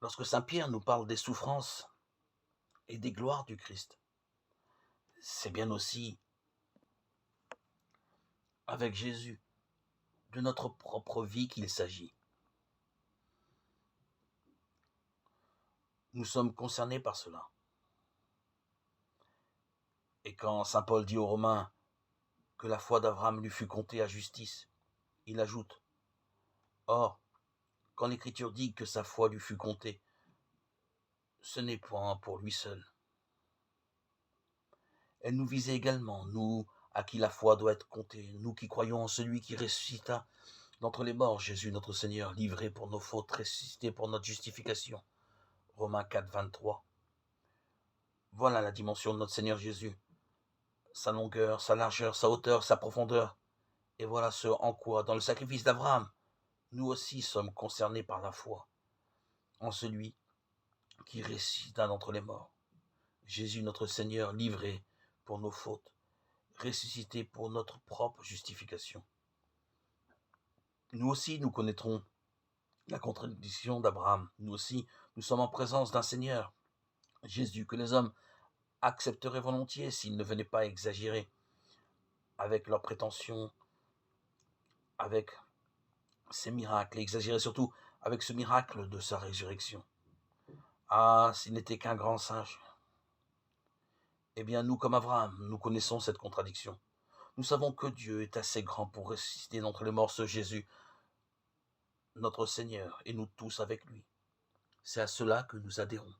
Lorsque saint Pierre nous parle des souffrances et des gloires du Christ, c'est bien aussi avec Jésus, de notre propre vie qu'il s'agit. Nous sommes concernés par cela. Et quand saint Paul dit aux Romains que la foi d'Abraham lui fut comptée à justice, il ajoute: Or, quand l'Écriture dit que sa foi lui fut comptée, ce n'est point pour lui seul. Elle nous visait également, nous à qui la foi doit être comptée, nous qui croyons en celui qui ressuscita d'entre les morts, Jésus notre Seigneur, livré pour nos fautes, ressuscité pour notre justification. Romains 4, 23. Voilà la dimension de notre Seigneur Jésus, sa longueur, sa largeur, sa hauteur, sa profondeur. Et voilà ce en quoi, dans le sacrifice d'Abraham, nous aussi sommes concernés par la foi, en celui qui ressuscita d'entre les morts. Jésus notre Seigneur, livré pour nos fautes, ressuscité pour notre propre justification. Nous aussi, nous connaîtrons la contradiction d'Abraham. Nous aussi, nous sommes en présence d'un Seigneur, Jésus, que les hommes accepteraient volontiers s'ils ne venaient pas exagérer avec leurs prétentions, avec ses miracles, et exagérer surtout avec ce miracle de sa résurrection. Ah, s'il n'était qu'un grand sage. Eh bien, nous, comme Abraham, nous connaissons cette contradiction. Nous savons que Dieu est assez grand pour ressusciter d'entre les morts ce Jésus, notre Seigneur, et nous tous avec lui. C'est à cela que nous adhérons.